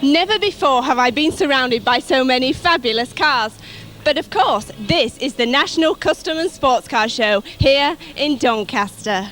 Never before have I been surrounded by so many fabulous cars. But of course, this is the National Custom and Sports Car Show here in Doncaster.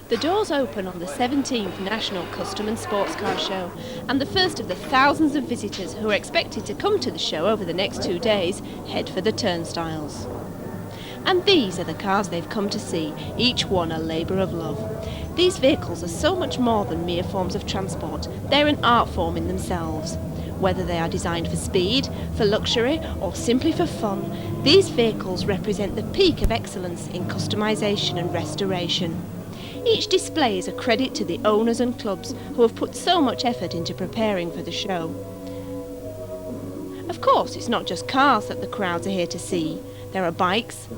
The doors open on the 17th National Custom and Sports Car Show, and the first of the thousands of visitors who are expected to come to the show over the next 2 days head for the turnstiles. And these are the cars they've come to see, each one a labour of love. These vehicles are so much more than mere forms of transport. They're an art form in themselves. Whether they are designed for speed, for luxury, or simply for fun, these vehicles represent the peak of excellence in customisation and restoration. Each display is a credit to the owners and clubs who have put so much effort into preparing for the show. Of course, it's not just cars that the crowds are here to see. There are bikes,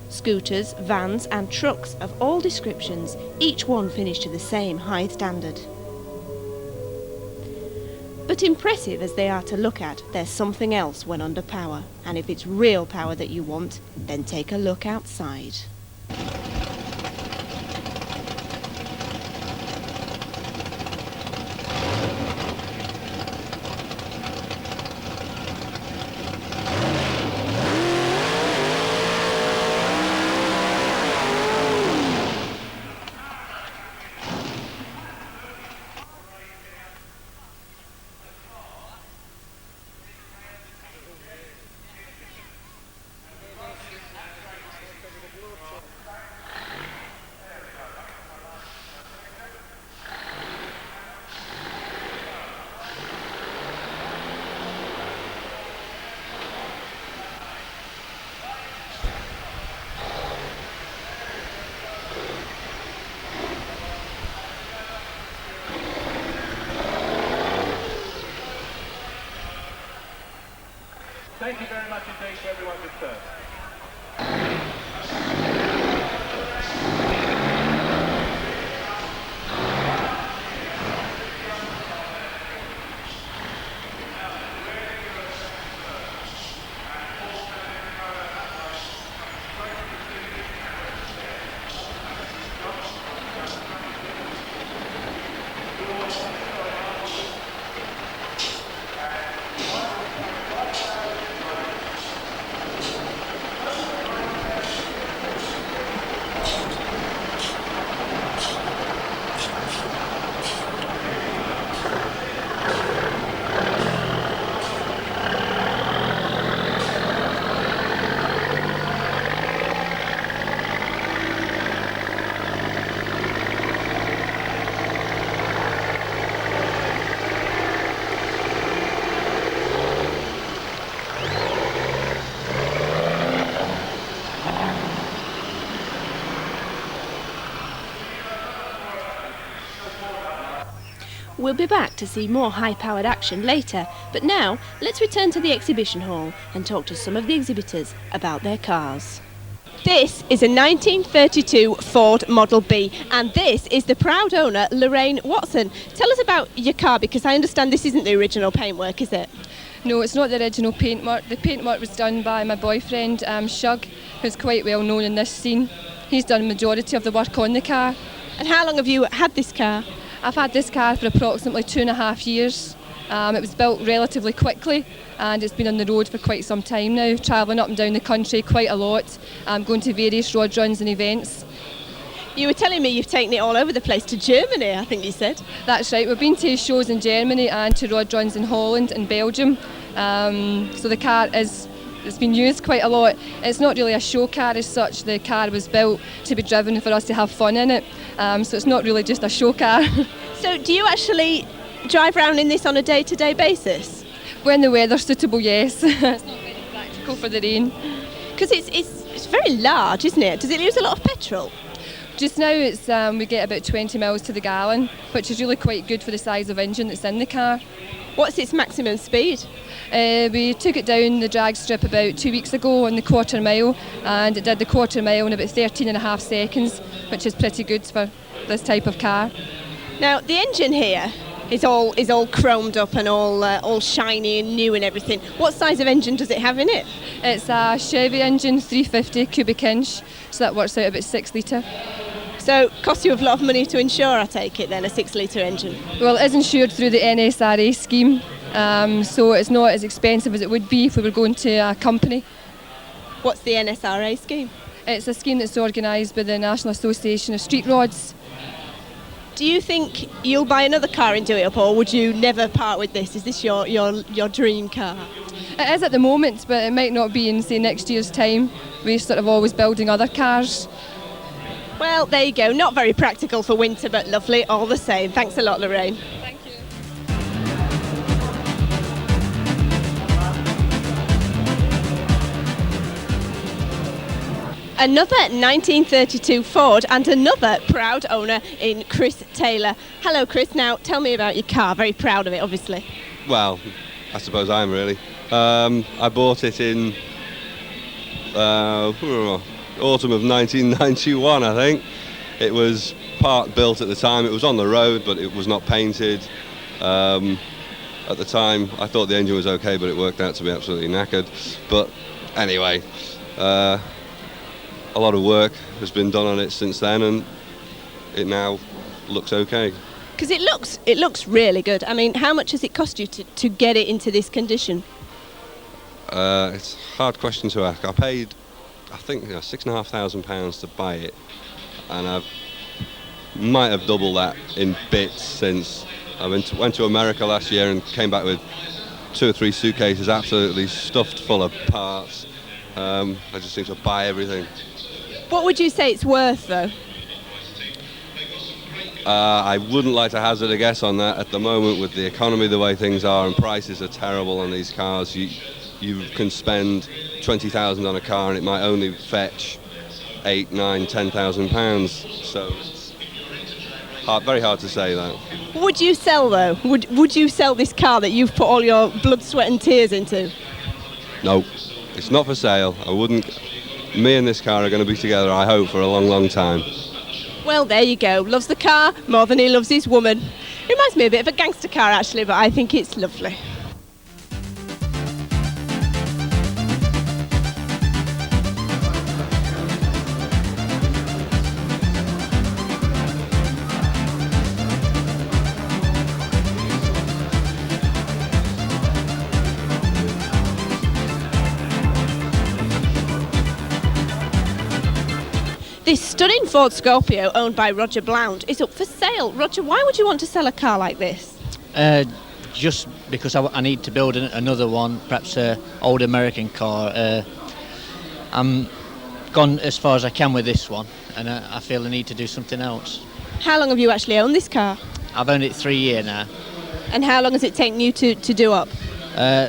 scooters, vans and trucks of all descriptions, each one finished to the same high standard. But impressive as they are to look at, there's something else when under power. And if it's real power that you want, then take a look outside. Thank you very much indeed to everyone concerned. We'll be back to see more high-powered action later, but now let's return to the exhibition hall and talk to some of the exhibitors about their cars. This is a 1932 Ford Model B, and this is the proud owner, Lorraine Watson. Tell us about your car, because I understand this isn't the original paintwork, is it? No, it's not the original paintwork. The paintwork was done by my boyfriend, Shug, who's quite well known in this scene. He's done the majority of the work on the car. And how long have you had this car? I've had this car for approximately 2.5 years. It was built relatively quickly and it's been on the road for quite some time now, travelling up and down the country quite a lot, going to various road runs and events. You were telling me you've taken it all over the place, to Germany, I think you said. That's right, we've been to shows in Germany and to road runs in Holland and Belgium. So the car is it's been used quite a lot. It's not really a show car as such. The car was built to be driven for us to have fun in it, so it's not really just a show car. So do you actually drive around in this on a day-to-day basis? When the weather's suitable, yes. It's not very practical for the rain. Because it's very large, isn't it? Does it use a lot of petrol? Just now we get about 20 miles to the gallon, which is really quite good for the size of engine that's in the car. What's its maximum speed? We took it down the drag strip about 2 weeks ago on the quarter mile, and it did the quarter mile in about 13.5 seconds, which is pretty good for this type of car. Now the engine here is all chromed up and all shiny and new and everything. What size of engine does it have in it? It's a Chevy engine, 350 cubic inch, so that works out about 6 litre. So costs you a lot of money to insure, I take it then, a 6 litre engine? Well, it is insured through the NSRA scheme, so it's not as expensive as it would be if we were going to a company. What's the NSRA scheme? It's a scheme that's organised by the National Association of Street Rods. Do you think you'll buy another car and do it up, or would you never part with this? Is this your dream car? It is at the moment, but it might not be in, say, next year's time. We're sort of always building other cars. Well, there you go. Not very practical for winter, but lovely all the same. Thanks a lot, Lorraine. Thank you. Another 1932 Ford and another proud owner in Chris Taylor. Hello, Chris. Now, tell me about your car. Very proud of it, obviously. Well, I suppose I am really. I bought it in autumn of 1991, I think. It was part built at the time. It was on the road, but it was not painted. At the time, I thought the engine was okay, but it worked out to be absolutely knackered. But anyway, a lot of work has been done on it since then, and it now looks okay. Because it looks really good. I mean, how much has it cost you to get it into this condition? It's a hard question to ask. I paid, I think, £6,500 to buy it, and I might have doubled that in bits since I went to America last year and came back with 2 or 3 suitcases absolutely stuffed full of parts. I just seem to buy everything. What would you say it's worth, though? I wouldn't like to hazard a guess on that at the moment. With the economy the way things are and prices are terrible on these cars, you can spend 20,000 on a car and it might only fetch 8, 9, 10,000 pounds. So it's very hard to say that. Would you sell, though? Would you sell this car that you've put all your blood, sweat and tears into? No, it's not for sale. I wouldn't. Me and this car are going to be together, I hope, for a long, long time. Well, there you go. Loves the car more than he loves his woman. Reminds me a bit of a gangster car, actually, but I think it's lovely. This stunning Ford Scorpio, owned by Roger Blount, is up for sale. Roger, why would you want to sell a car like this? Just because I need to build another one, perhaps an old American car. I'm gone as far as I can with this one, and I feel I need to do something else. How long have you actually owned this car? I've owned it 3 years now. And how long has it taken you to do up?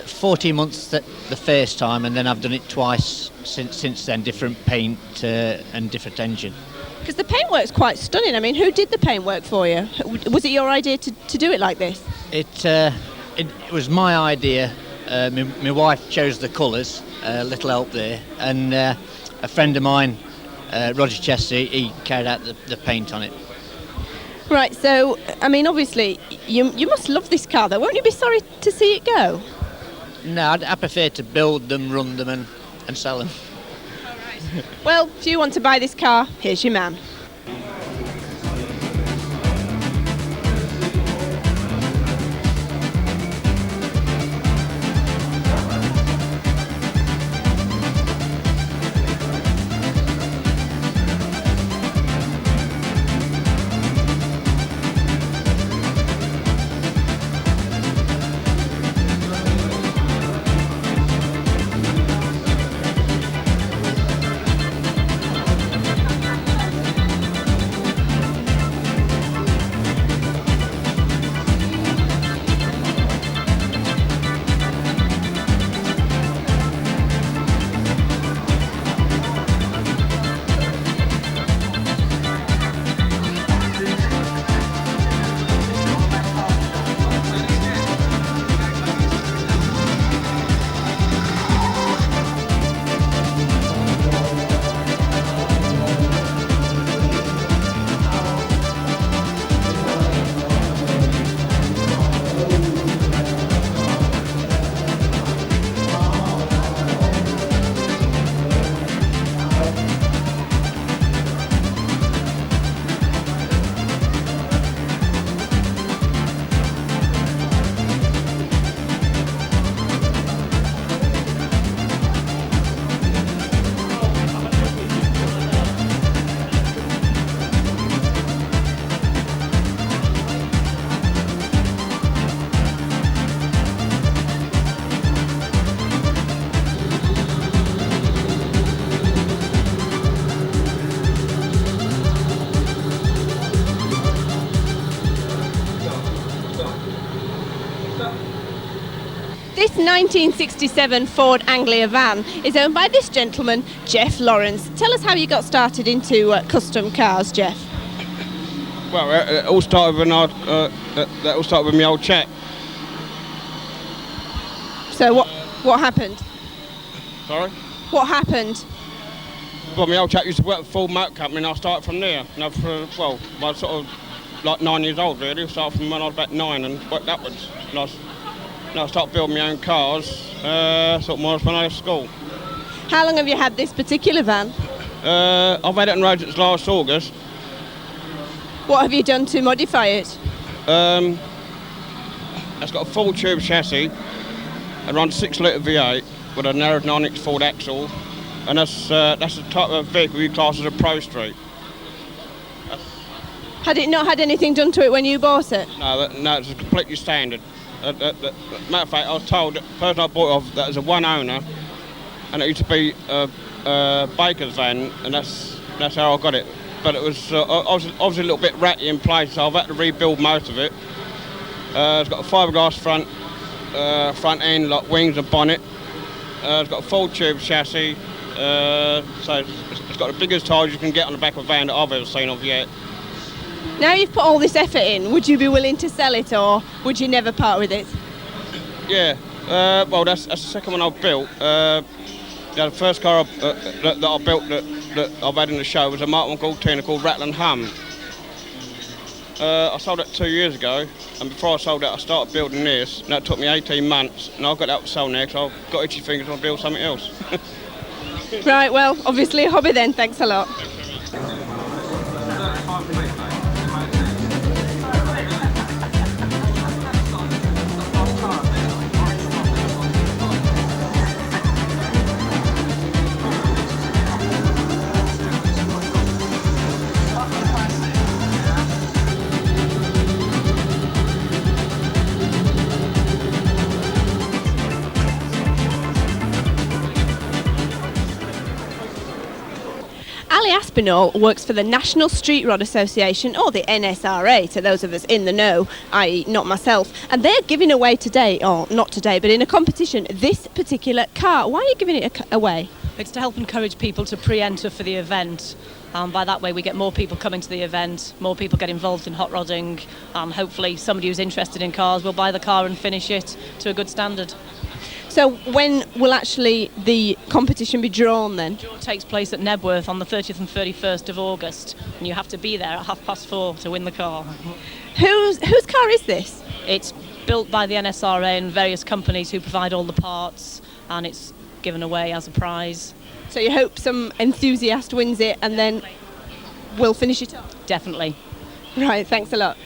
14 months the first time, and then I've done it twice since then, different paint and different engine. Because the paintwork's quite stunning. I mean, who did the paintwork for you? Was it your idea to do it like this? It was my idea. My wife chose the colours, little help there, and a friend of mine, Roger Chester, he carried out the paint on it. Right, so, I mean, obviously, you must love this car, though. Won't you be sorry to see it go? No, I prefer to build them, run them and sell them. All right. Well, if you want to buy this car, here's your man. This 1967 Ford Anglia van is owned by this gentleman, Jeff Lawrence. Tell us how you got started into custom cars, Jeff. Well, it all started when that all started with my old chap. So what happened? Sorry? What happened? Well, my old chap used to work for Ford Motor Company, and I started from there. And I was sort of like 9 years old, really. I started from when I was about 9 and worked upwards. And I started building my own cars, sort of more when I was at school. How long have you had this particular van? I've had it on road since last August. What have you done to modify it? It's got a full tube chassis, a run 6-litre V8 with a narrow 9-inch Ford axle, and that's the type of vehicle you class as a Pro Street. Had it not had anything done to it when you bought it? No, it's completely standard. Matter of fact, I was told that the person I bought it off that was a one owner, and it used to be a baker's van, and that's how I got it. But it was obviously a little bit ratty in place, so I've had to rebuild most of it. It's got a fiberglass front end, like wings and bonnet. It's got a full tube chassis, so it's got the biggest tyres you can get on the back of a van that I've ever seen of yet. Now you've put all this effort in, would you be willing to sell it, or would you never part with it? Yeah, well that's the second one I've built. The first car that I built that I've had in the show was a Mark 114 called Rattle and Hum. I sold it 2 years ago, and before I sold it I started building this, and that took me 18 months, and I've got that to sell now because I've got itchy fingers and I'll build something else. Right, well, obviously a hobby then, thanks a lot. Ali Aspinall works for the National Street Rod Association, or the NSRA, to those of us in the know, i.e. not myself, and they're giving away today, or not today, but in a competition, this particular car. Why are you giving it away? It's to help encourage people to pre-enter for the event. By that way we get more people coming to the event, more people get involved in hot rodding, hopefully somebody who's interested in cars will buy the car and finish it to a good standard. So when will actually the competition be drawn then? The draw takes place at Nebworth on the 30th and 31st of August, and you have to be there at 4:30 to win the car. Whose car is this? It's built by the NSRA and various companies who provide all the parts, and it's given away as a prize. So you hope some enthusiast wins it and then we'll finish it off? Definitely. Right, thanks a lot.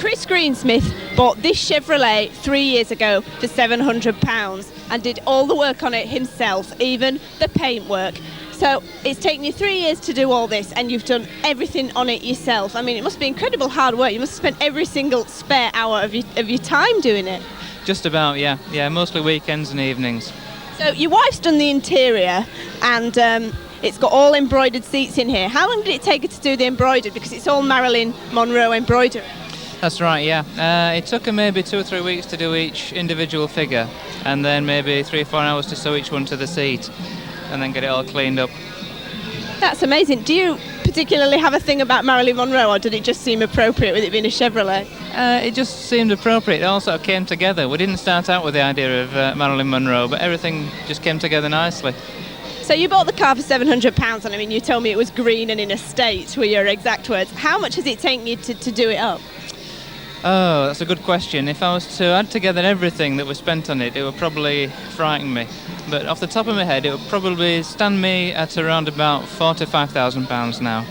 Chris Greensmith bought this Chevrolet 3 years ago for £700 and did all the work on it himself, even the paint work. So it's taken you 3 years to do all this and you've done everything on it yourself. I mean, it must be incredible hard work. You must have spent every single spare hour of your time doing it. Just about, yeah. Yeah, mostly weekends and evenings. So your wife's done the interior and it's got all embroidered seats in here. How long did it take her to do the embroidered? Because it's all Marilyn Monroe embroidery. That's right, yeah. It took her maybe 2 or 3 weeks to do each individual figure, and then maybe 3 or 4 hours to sew each one to the seat, and then get it all cleaned up. That's amazing. Do you particularly have a thing about Marilyn Monroe, or did it just seem appropriate with it being a Chevrolet? It just seemed appropriate. It all sort of came together. We didn't start out with the idea of Marilyn Monroe, but everything just came together nicely. So you bought the car for £700, and I mean, you told me it was green and in a state, were your exact words. How much has it taken you to do it up? Oh, that's a good question. If I was to add together everything that was spent on it, it would probably frighten me. But off the top of my head, it would probably stand me at around about £4,000 to £5,000 now.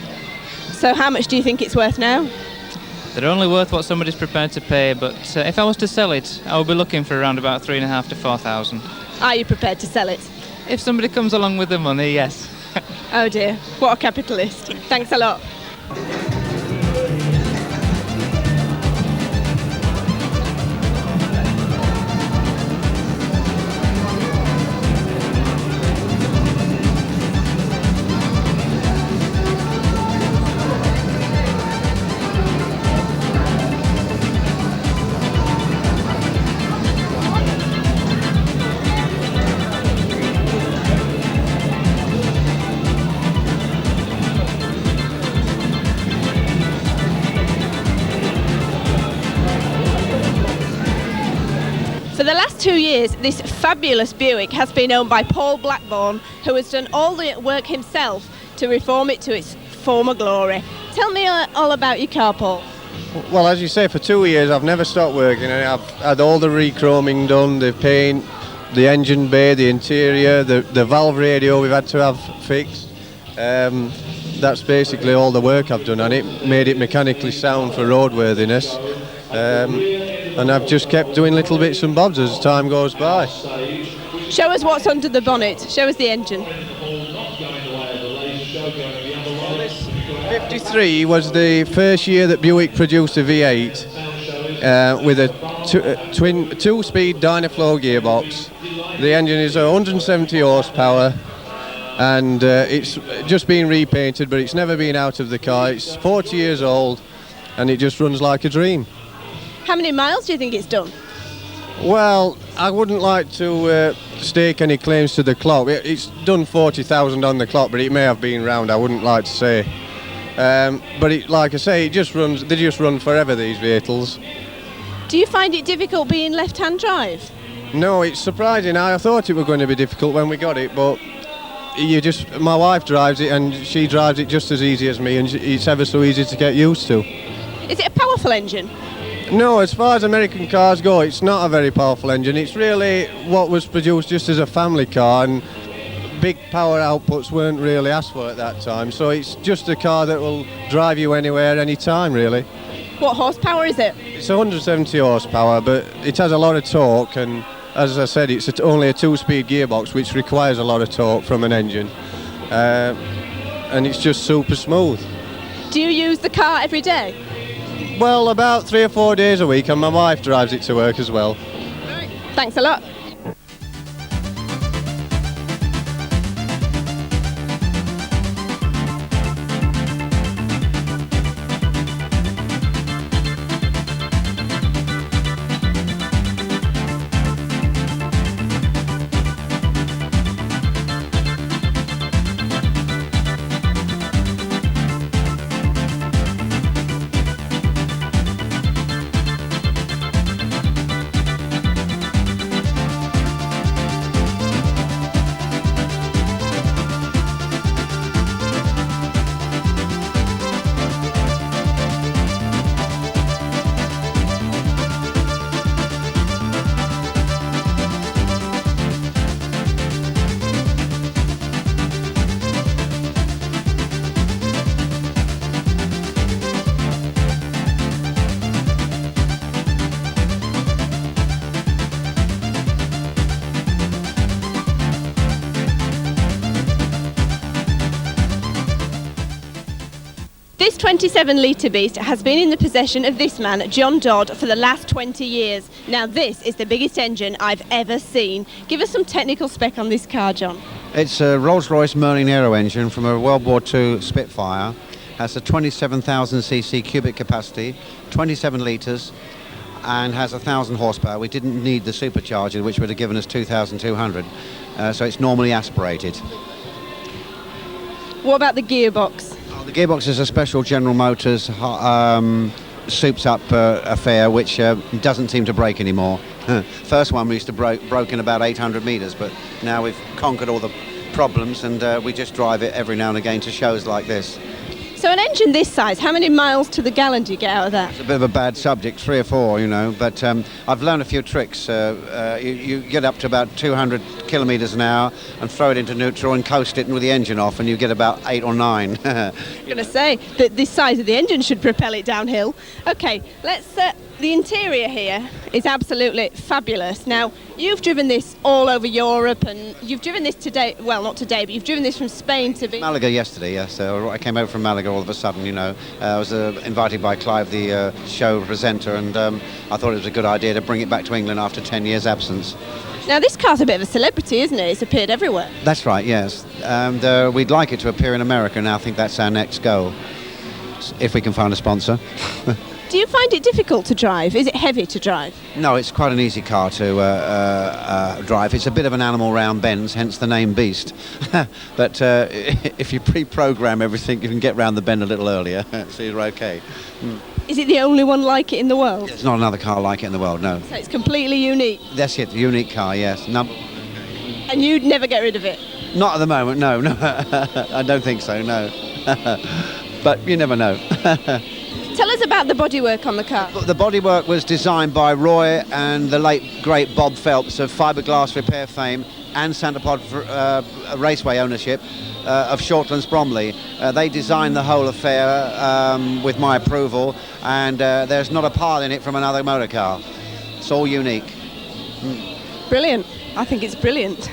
So how much do you think it's worth now? They're only worth what somebody's prepared to pay, but if I was to sell it, I would be looking for around about £3,500 to £4,000. Are you prepared to sell it? If somebody comes along with the money, yes. Oh dear, what a capitalist. Thanks a lot. For the last 2 years, this fabulous Buick has been owned by Paul Blackburn, who has done all the work himself to reform it to its former glory. Tell me all about your car, Paul. Well, as you say, for 2 years I've never stopped working, and I've had all the re-chroming done, the paint, the engine bay, the interior, the valve radio we've had to have fixed. That's basically all the work I've done on it, made it mechanically sound for roadworthiness. And I've just kept doing little bits and bobs as time goes by. Show us what's under the bonnet. Show us the engine. 53 was the first year that Buick produced a V8 with a two-speed Dynaflow gearbox. The engine is 170 horsepower and it's just been repainted, but it's never been out of the car. It's 40 years old and it just runs like a dream. How many miles do you think it's done? Well, I wouldn't like to stake any claims to the clock. It's done 40,000 on the clock, but it may have been round, I wouldn't like to say. But like I say, they just run forever, these vehicles. Do you find it difficult being left-hand drive? No, it's surprising. I thought it was going to be difficult when we got it, but my wife drives it and she drives it just as easy as me, and it's ever so easy to get used to. Is it a powerful engine? No, as far as American cars go, it's not a very powerful engine. It's really what was produced just as a family car, and big power outputs weren't really asked for at that time. So it's just a car that will drive you anywhere, anytime, really. What horsepower is it? It's 170 horsepower, but it has a lot of torque, and as I said, it's only a two-speed gearbox, which requires a lot of torque from an engine. And it's just super smooth. Do you use the car every day? Well, about 3 or 4 days a week, and my wife drives it to work as well. Thanks a lot. This 27-litre beast has been in the possession of this man, John Dodd, for the last 20 years. Now this is the biggest engine I've ever seen. Give us some technical spec on this car, John. It's a Rolls-Royce Merlin Aero engine from a World War II Spitfire. Has a 27,000cc cubic capacity, 27 litres, and has 1,000 horsepower. We didn't need the supercharger, which would have given us 2,200. So it's normally aspirated. What about the gearbox? The gearbox is a special General Motors souped up affair, which doesn't seem to break anymore. First one we used to broke in about 800 metres, but now we've conquered all the problems, and we just drive it every now and again to shows like this. So an engine this size, how many miles to the gallon do you get out of that? It's a bit of a bad subject, 3 or 4, you know, but I've learned a few tricks. You get up to about 200 kilometres an hour and throw it into neutral and coast it with the engine off, and you get about 8 or 9. I'm going to say that this size of the engine should propel it downhill. OK, let's... the interior here is absolutely fabulous. Now, you've driven this all over Europe, and you've driven this today, well, not today, but you've driven this from Spain to be... Malaga yesterday, yes. So I came over from Malaga all of a sudden, you know. I was invited by Clive, the show presenter, and I thought it was a good idea to bring it back to England after 10 years' absence. Now, this car's a bit of a celebrity, isn't it? It's appeared everywhere. That's right, yes. And we'd like it to appear in America, and I think that's our next goal, if we can find a sponsor. Do you find it difficult to drive? Is it heavy to drive? No, it's quite an easy car to drive. It's a bit of an animal round bends, hence the name Beast. But if you pre-program everything, you can get round the bend a little earlier, so you're okay. Is it the only one like it in the world? There's not another car like it in the world, no. So it's completely unique? That's it, the unique car, yes. No. And you'd never get rid of it? Not at the moment, no. I don't think so, no. But you never know. Tell us about the bodywork on the car. The bodywork was designed by Roy and the late, great Bob Phelps of Fiberglass Repair fame and Santa Pod Raceway ownership of Shortlands Bromley. They designed the whole affair with my approval, and there's not a part in it from another motor car. It's all unique. Brilliant. I think it's brilliant.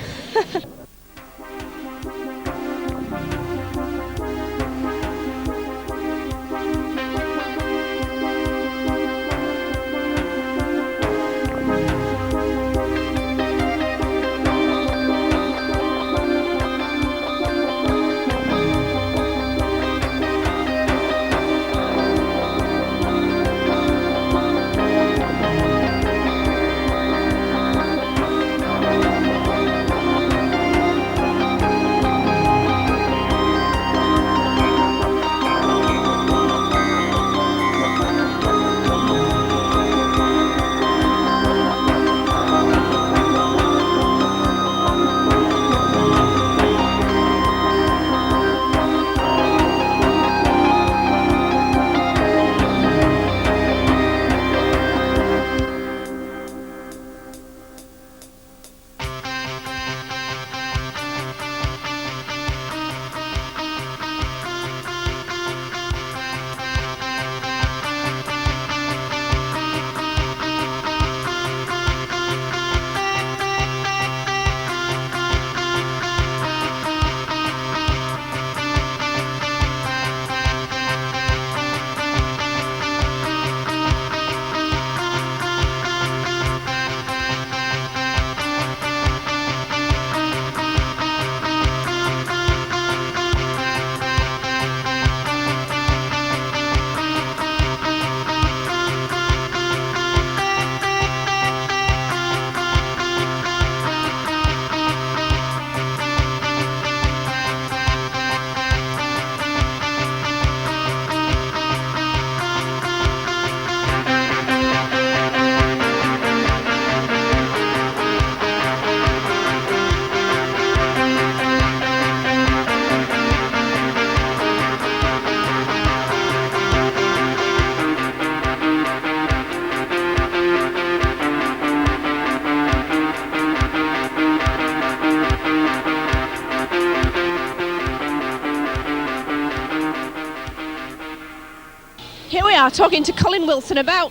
Here we are talking to Colin Wilson about,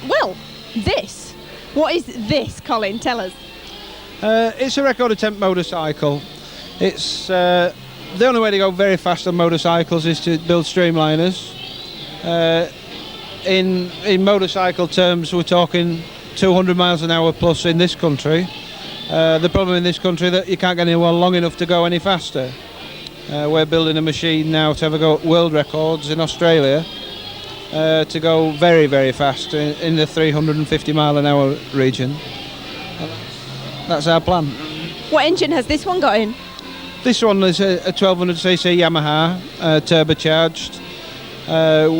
well, this. What is this, Colin? Tell us. It's a record attempt motorcycle. It's the only way to go very fast on motorcycles is to build streamliners. In motorcycle terms, we're talking 200 miles an hour plus in this country. The problem in this country that you can't get anyone long enough to go any faster. We're building a machine now to have a go at world records in Australia to go very, very fast in the 350 mile an hour region. That's our plan. What engine has this one got in? This one is a 1200cc Yamaha, turbocharged.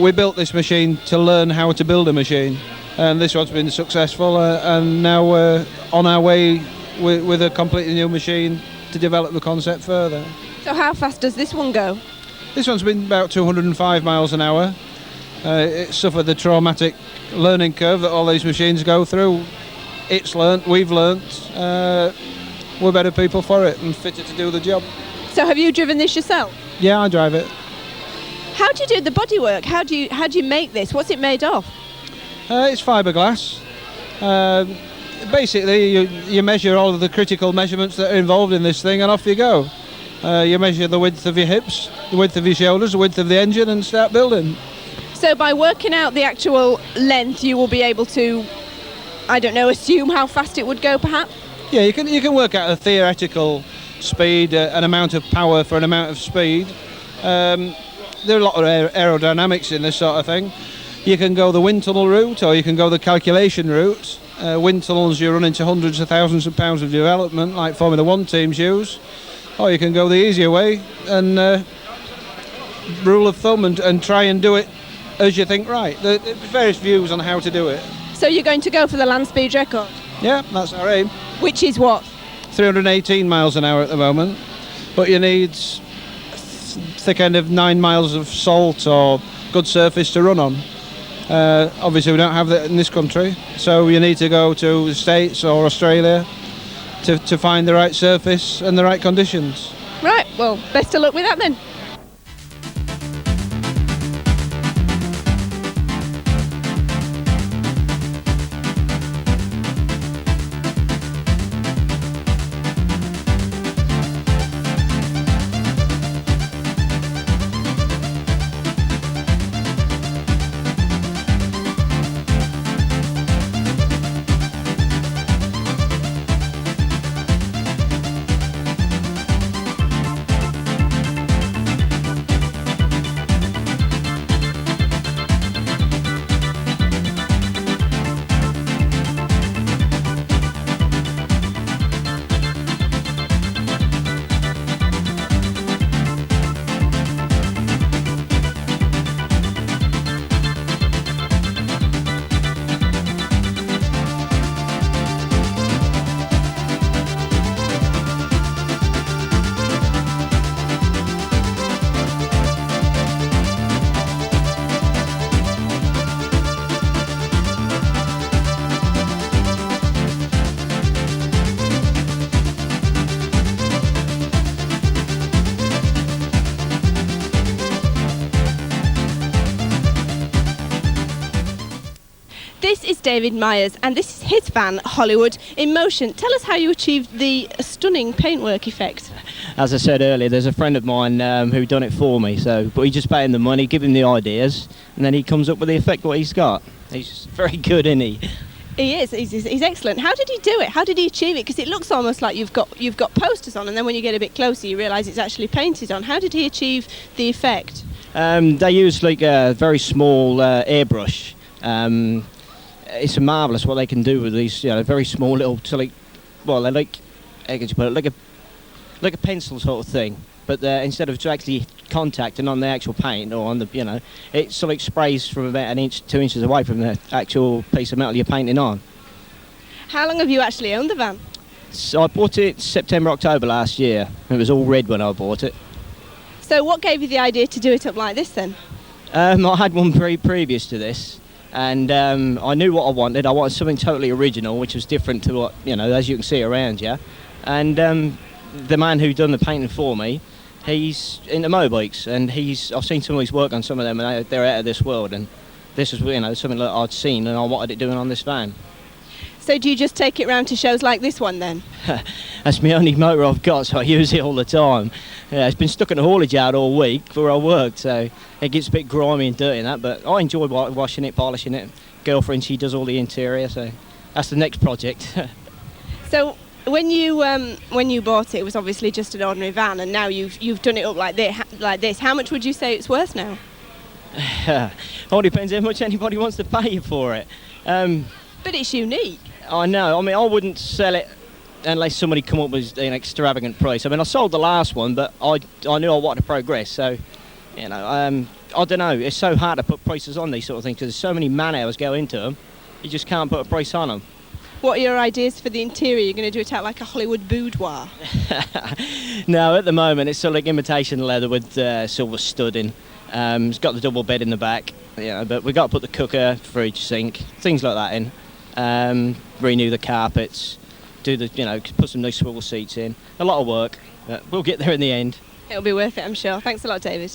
We built this machine to learn how to build a machine, and this one's been successful, and now we're on our way with a completely new machine to develop the concept further. So how fast does this one go? This one's been about 205 miles an hour. It suffered the traumatic learning curve that all these machines go through. It's learnt, we've learnt, we're better people for it and fitter to do the job. So have you driven this yourself? Yeah, I drive it. How do you do the bodywork? How do you make this? What's it made of? It's fiberglass. Basically, you measure all of the critical measurements that are involved in this thing, and off you go. You measure the width of your hips, the width of your shoulders, the width of the engine, and start building. So by working out the actual length, you will be able to, I don't know, assume how fast it would go, perhaps? Yeah, you can work out a theoretical speed, an amount of power for an amount of speed. There are a lot of aerodynamics in this sort of thing. You can go the wind tunnel route, or you can go the calculation route. Wind tunnels, you run into hundreds of thousands of pounds of development, like Formula 1 teams use. Or you can go the easier way and rule of thumb and try and do it as you think right. There's various views on how to do it. So you're going to go for the land speed record? Yeah, that's our aim. Which is what? 318 miles an hour at the moment, but you need thick end of 9 miles of salt or good surface to run on. Obviously we don't have that in this country, so you need to go to the States or Australia to find the right surface and the right conditions. Right, well, best of luck with that then. This is David Myers, and this is his van, Hollywood in Motion. Tell us how you achieved the stunning paintwork effect. As I said earlier, there's a friend of mine who done it for me, but he just paid him the money, give him the ideas, and then he comes up with the effect what he's got. He's very good, isn't he? He is. He's excellent. How did he do it? How did he achieve it? Because it looks almost like you've got posters on, and then when you get a bit closer, you realise it's actually painted on. How did he achieve the effect? They use like a very small airbrush. It's marvellous what they can do with these, very small little, they're like, how could you put it, like a pencil sort of thing. But instead of actually contacting on the actual paint or on the, it sort of sprays from about 1 inch, 2 inches away from the actual piece of metal you're painting on. How long have you actually owned the van? So I bought it September, October last year. It was all red when I bought it. So what gave you the idea to do it up like this then? I had one very previous to this. And I knew what I wanted. I wanted something totally original, which was different to what, as you can see around you. And the man who done the painting for me, he's into motorbikes, and I've seen some of his work on some of them, and they're out of this world. And this is, something that I'd seen, and I wanted it doing on this van. So So do you just take it round to shows like this one then? That's my only motor I've got, so I use it all the time. Yeah, it's been stuck in the haulage yard all week where I worked, so it gets a bit grimy and dirty and that, but I enjoy washing it, polishing it. Girlfriend, she does all the interior, so that's the next project. So when you bought it, it was obviously just an ordinary van, and now you've done it up like this. How much would you say it's worth now? All depends how much anybody wants to pay you for it. But it's unique. I know. I mean, I wouldn't sell it unless somebody come up with an extravagant price. I mean, I sold the last one, but I knew I wanted to progress. So, you know, I don't know. It's so hard to put prices on these sort of things because so many man hours go into them. You just can't put a price on them. What are your ideas for the interior? You're going to do it out like a Hollywood boudoir? No, at the moment it's sort of like imitation leather with silver studding. It's got the double bed in the back, you know, but we've got to put the cooker, fridge, sink, things like that in. Renew the carpets, put some new swivel seats in. A lot of work, but we'll get there in the end. It'll be worth it, I'm sure. Thanks a lot, David.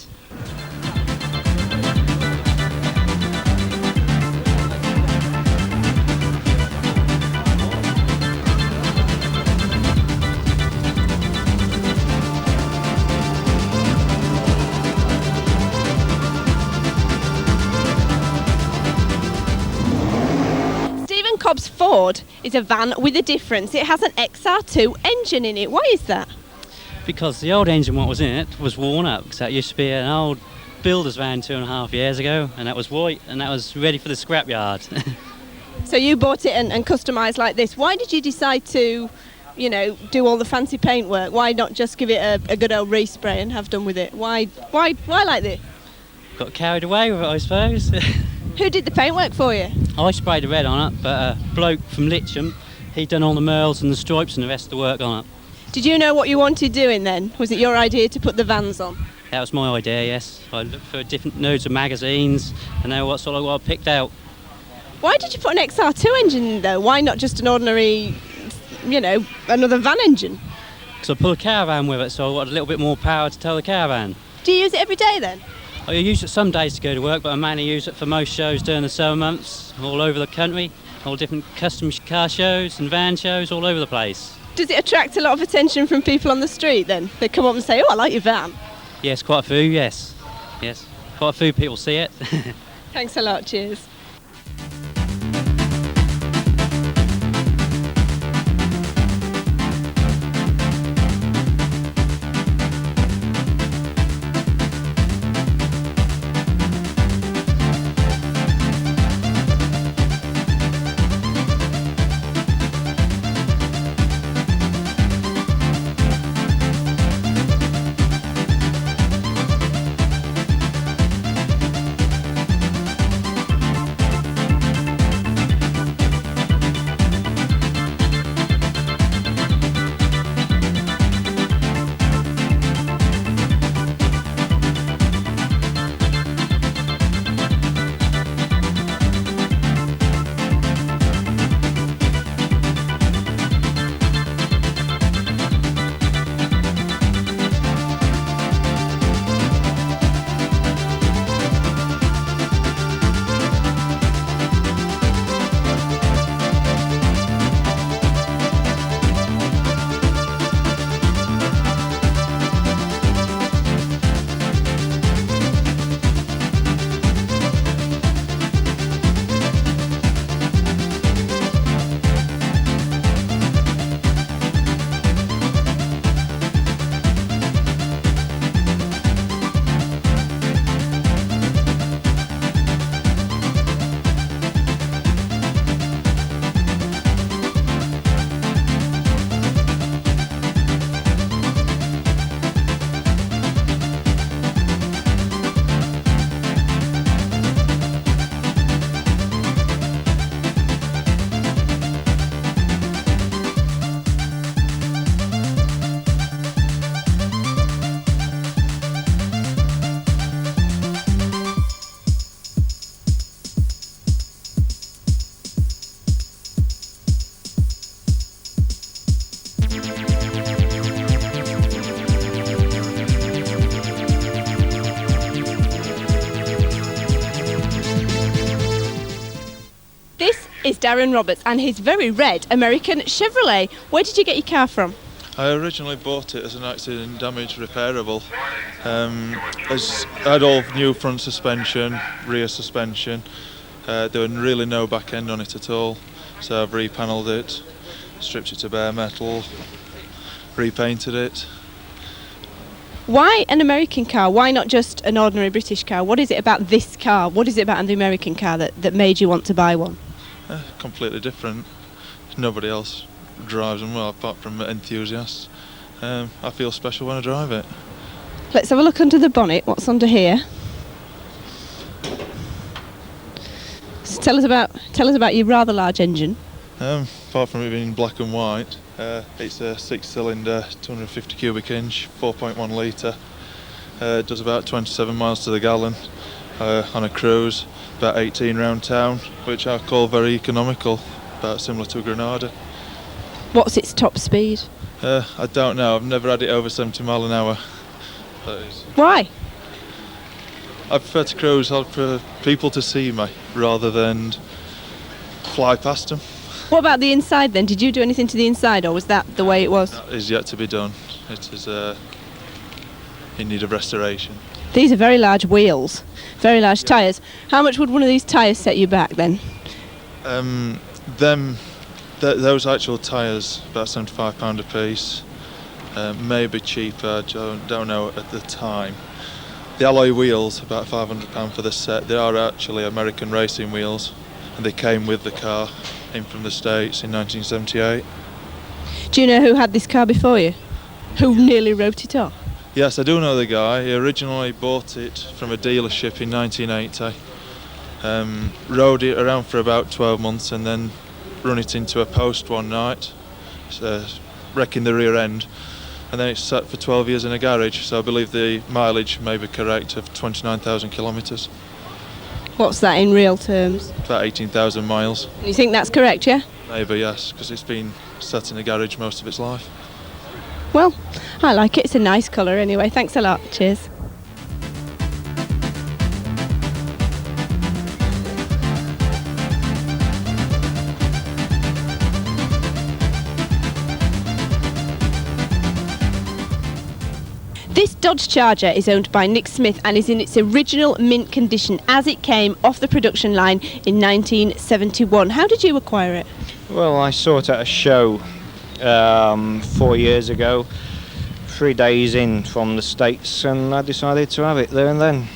Cobb's Ford is a van with a difference. It has an XR2 engine in it. Why is that? Because the old engine what was in it was worn up, because that used to be an old builder's van 2.5 years ago, and that was white and that was ready for the scrapyard. So you bought it and customised like this. Why did you decide to, do all the fancy paintwork? Why not just give it a good old respray and have done with it? Why like this? Got carried away with it, I suppose. Who did the paintwork for you? I sprayed the red on it, but a bloke from Litcham, he'd done all the merls and the stripes and the rest of the work on it. Did you know what you wanted doing then? Was it your idea to put the vans on? That was my idea, yes. I looked for different nodes of magazines and know what sort of what I picked out. Why did you put an XR2 engine in though? Why not just an ordinary, another van engine? Because I pull a caravan with it, so I wanted a little bit more power to tow the caravan. Do you use it every day then? I use it some days to go to work, but I mainly use it for most shows during the summer months, all over the country, all different custom car shows and van shows all over the place. Does it attract a lot of attention from people on the street then? They come up and say, oh, I like your van. Yes, quite a few, yes. Yes, quite a few people see it. Thanks a lot, cheers. is Darren Roberts and his very red American Chevrolet. Where did you get your car from? I originally bought it as an accident damage repairable. It had all new front suspension, rear suspension. There was really no back end on it at all, so I've repanelled it, stripped it to bare metal, repainted it. Why an American car? Why not just an ordinary British car? What is it about this car? What is it about the American car that made you want to buy one? Completely different. Nobody else drives them well apart from enthusiasts. I feel special when I drive it. Let's have a look under the bonnet. What's under here? So tell us about your rather large engine. Apart from it being black and white, it's a 6-cylinder, 250 cubic inch, 4.1 litre. It does about 27 miles to the gallon on a cruise, about 18 round town, which I call very economical, about similar to a Granada. What's its top speed? I don't know, I've never had it over 70 mile an hour. Why? I prefer to cruise, I prefer people to see me rather than fly past them. What about the inside then? Did you do anything to the inside, or was that the way it was? That is yet to be done. It is in need of restoration. These are very large wheels, very large tyres. How much would one of these tyres set you back then? Those actual tyres, about £75 a piece. Maybe cheaper, I don't know at the time. The alloy wheels, about £500 for the set. They are actually American racing wheels, and they came with the car in from the States in 1978. Do you know who had this car before you? Who nearly wrote it off? Yes, I do know the guy. He originally bought it from a dealership in 1980. Rode it around for about 12 months and then run it into a post one night, wrecking the rear end. And then it's sat for 12 years in a garage, so I believe the mileage may be correct of 29,000 kilometres. What's that in real terms? About 18,000 miles. You think that's correct, yeah? Maybe, yes, because it's been sat in a garage most of its life. Well, I like it. It's a nice colour anyway. Thanks a lot. Cheers. This Dodge Charger is owned by Nick Smith and is in its original mint condition as it came off the production line in 1971. How did you acquire it? Well, I saw it at a show 4 years ago, 3 days in from the States, and I decided to have it there and then.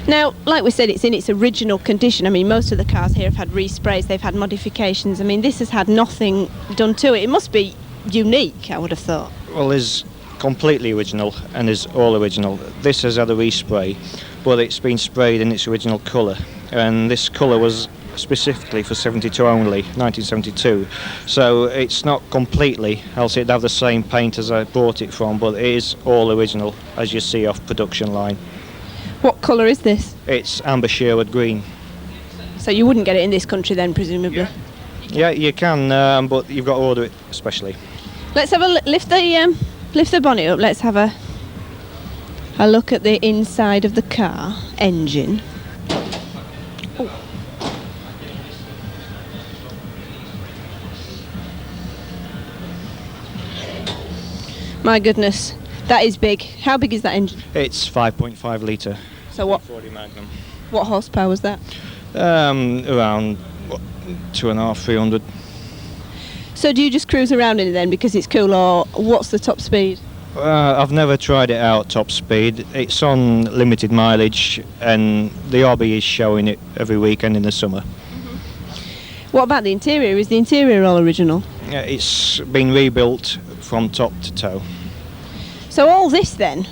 Now, like we said, it's in its original condition. I mean, most of the cars here have had resprays, they've had modifications. I mean, this has had nothing done to it. It must be unique, I would have thought. Well, there's completely original and is all original. This has had a respray, but it's been sprayed in its original colour, and this colour was specifically for 72 only, 1972, so it's not completely, else it'd have the same paint as I bought it from, but it is all original as you see off production line. What colour is this? It's amber Sherwood green. So you wouldn't get it in this country then, presumably? Yeah, you can, but you've got to order it specially. Let's have a lift the bonnet up. Let's have a look at the inside of the car engine. Oh. My goodness, that is big. How big is that engine? It's 5.5 litre. So what? 40 Magnum. What horsepower was that? Around 2.5, 300. So do you just cruise around in it then because it's cool, or what's the top speed? I've never tried it out top speed. It's on limited mileage, and the hobby is showing it every weekend in the summer. What about the interior? Is the interior all original? It's been rebuilt from top to toe. So all this then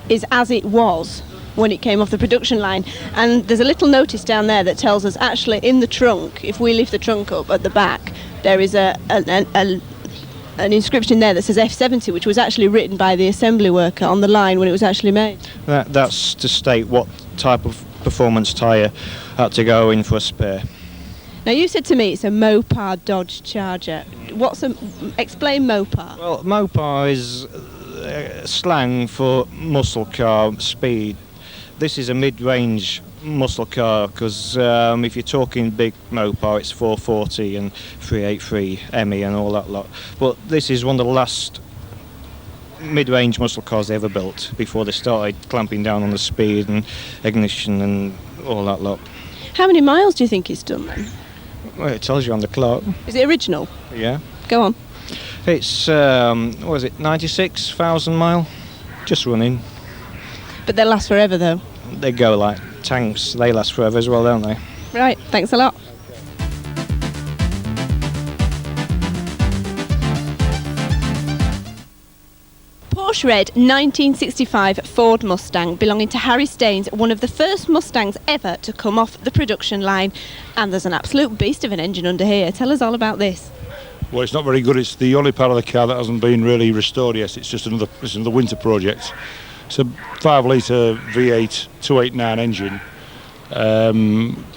is as it was when it came off the production line, and there's a little notice down there that tells us actually in the trunk, if we lift the trunk up at the back, there is an inscription there that says F70, which was actually written by the assembly worker on the line when it was actually made. That's to state what type of performance tyre had to go in for a spare. Now you said to me it's a Mopar Dodge Charger. Explain Mopar. Well, Mopar is slang for muscle car speed. This is a mid-range muscle car because if you're talking big Mopar, it's 440 and 383 ME and all that lot. But this is one of the last mid-range muscle cars they ever built before they started clamping down on the speed and ignition and all that lot. How many miles do you think it's done then? Well, it tells you on the clock. Is it original? Yeah. Go on. It's, what is it, 96,000 mile? Just running. But they'll last forever though. They go like tanks. They last forever as well, don't they? Right, thanks a lot. Porsche Red 1965 Ford Mustang belonging to Harry Staines, one of the first Mustangs ever to come off the production line. And there's an absolute beast of an engine under here. Tell us all about this. Well, it's not very good. It's the only part of the car that hasn't been really restored yet. It's just another winter project. It's a 5-litre V8 289 engine.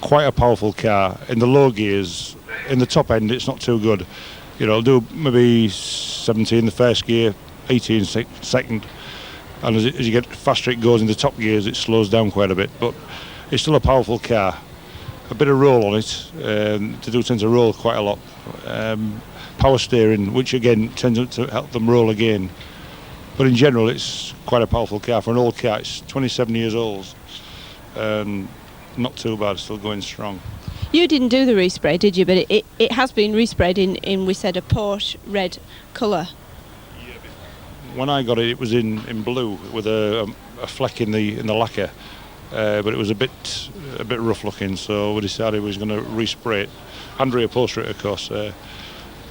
Quite a powerful car. In the low gears, in the top end, it's not too good. You know, it'll do maybe 70 in the first gear, 80 in second. And as you get faster it goes into top gears, it slows down quite a bit. But it's still a powerful car. A bit of roll on it. Tends to roll quite a lot. Power steering, which again tends to help them roll again. But in general, it's quite a powerful car. For an old car, it's 27 years old. Not too bad, still going strong. You didn't do the respray, did you? But it has been resprayed in we said, a Porsche red colour. When I got it, it was in blue with a fleck in the lacquer. But it was a bit rough looking, so we decided we was going to respray it and reupholster it, of course.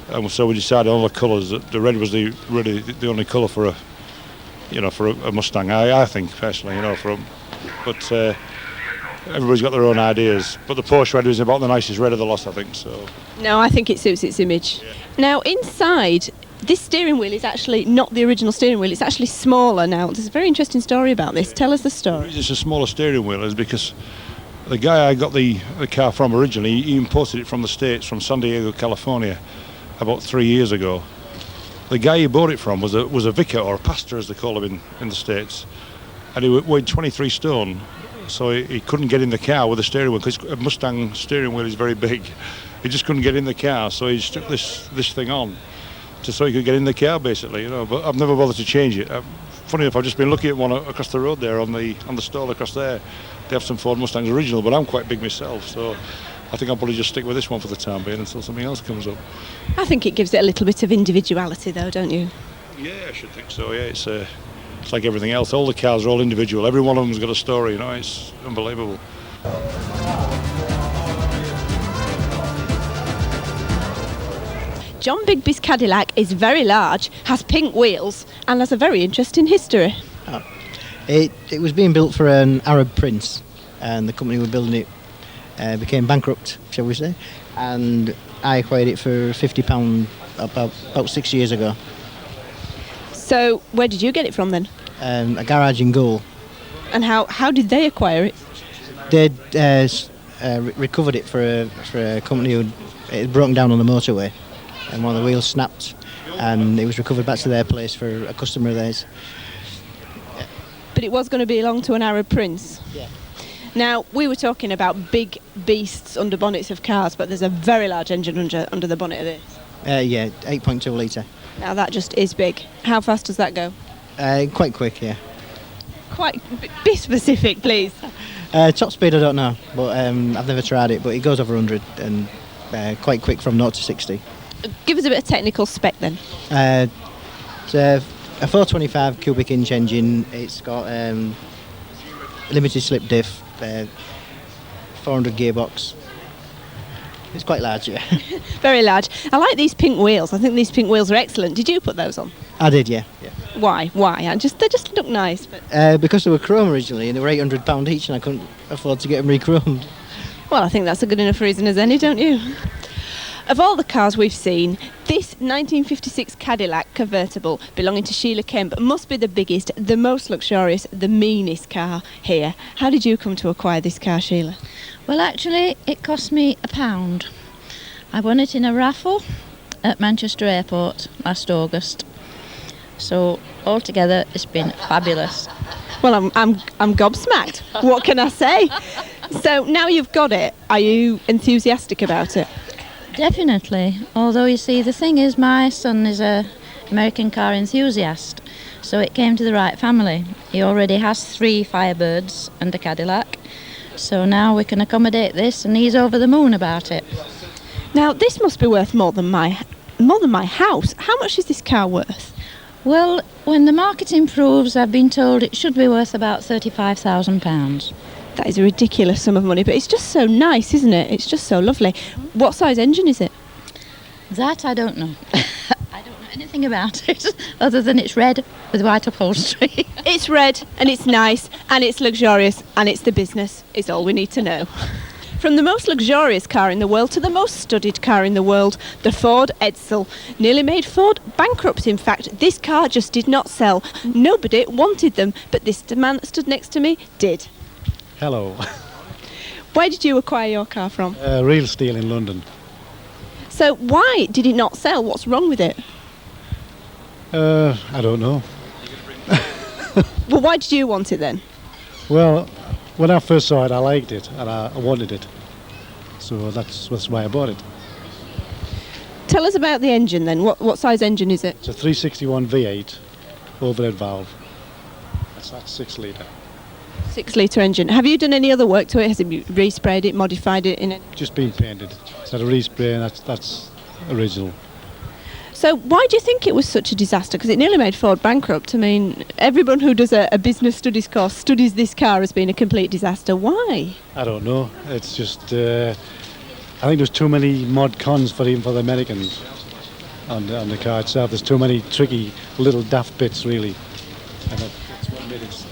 And so we decided on the colours that the red was the only colour for a Mustang. I think personally, but everybody's got their own ideas. But the Porsche red is about the nicest red of the lot, I think. So. No, I think it suits its image. Yeah. Now inside, this steering wheel is actually not the original steering wheel. It's actually smaller now. There's a very interesting story about this. Tell us the story. It's a smaller steering wheel is because the guy I got the car from originally, he imported it from the States, from San Diego, California, about 3 years ago. The guy he bought it from was a vicar or a pastor, as they call him in the States, and he weighed 23 stone, so he couldn't get in the car with the steering wheel because a Mustang steering wheel is very big. He just couldn't get in the car, so he stuck this thing on just so he could get in the car, basically. But I've never bothered to change it. Funny enough, I've just been looking at one across the road there on the stall across there. They have some Ford Mustangs original, but I'm quite big myself, so I think I'll probably just stick with this one for the time being until something else comes up. I think it gives it a little bit of individuality though, don't you? Yeah, I should think so, yeah. It's like everything else. All the cars are all individual. Every one of them's got a story, It's unbelievable. John Bigby's Cadillac is very large, has pink wheels and has a very interesting history. It was being built for an Arab prince, and the company who were building it became bankrupt, shall we say, and I acquired it for £50 about 6 years ago. So where did you get it from then? A garage in Goole. And how did they acquire it? They'd recovered it for a company who had broken down on the motorway, and one of the wheels snapped, and it was recovered back to their place for a customer of theirs. But it was going to belong to an Arab prince? Yeah. Now, we were talking about big beasts under bonnets of cars, but there's a very large engine under the bonnet of this. Yeah, 8.2 litre. Now that just is big. How fast does that go? Quite quick, yeah. Be specific, please. Top speed I don't know, but I've never tried it, but it goes over 100 and quite quick from 0 to 60. Give us a bit of technical spec then. It's a 425 cubic inch engine. It's got limited slip diff, 400 gearbox. It's quite large, yeah. Very large. I like these pink wheels. I think these pink wheels are excellent. Did you put those on? I did, yeah. Why? They just look nice. But because they were chrome originally, and they were £800 each, and I couldn't afford to get them re-chromed. Well, I think that's a good enough reason as any, don't you? Of all the cars we've seen, this 1956 Cadillac convertible belonging to Sheila Kemp must be the biggest, the most luxurious, the meanest car here. How did you come to acquire this car, Sheila? Well, actually, it cost me £1. I won it in a raffle at Manchester Airport last August. So altogether, it's been fabulous. Well, I'm gobsmacked. What can I say? So now you've got it, are you enthusiastic about it? Definitely. Although you see, the thing is, my son is a American car enthusiast, so it came to the right family. He already has 3 Firebirds and a Cadillac, so now we can accommodate this, and he's over the moon about it. Now this must be worth more than my house. How much is this car worth? Well, when the market improves, I've been told it should be worth about £35,000. That is a ridiculous sum of money, but it's just so nice, isn't it? It's just so lovely. What size engine is it? That I don't know. I don't know anything about it, other than it's red with white upholstery. It's red, and it's nice, and it's luxurious, and it's the business. It's all we need to know. From the most luxurious car in the world to the most studied car in the world, the Ford Edsel. Nearly made Ford bankrupt, in fact. This car just did not sell. Nobody wanted them, but this man that stood next to me did. Hello. Where did you acquire your car from? Real Steel in London. So why did it not sell? What's wrong with it? I don't know. Well, why did you want it then? Well, when I first saw it, I liked it and I wanted it. So that's why I bought it. Tell us about the engine then. What size engine is it? It's a 361 V8 overhead valve. That's 6 litre. 6 litre engine. Have you done any other work to it? Has it resprayed it, modified it in it? Just been painted. It's had a respray and that's original. So why do you think it was such a disaster? Because it nearly made Ford bankrupt. I mean, everyone who does a business studies course studies this car as being a complete disaster. Why? I don't know. It's just, I think there's too many mod cons for even for the Americans on the car itself. There's too many tricky little daft bits, really. And that's what made it,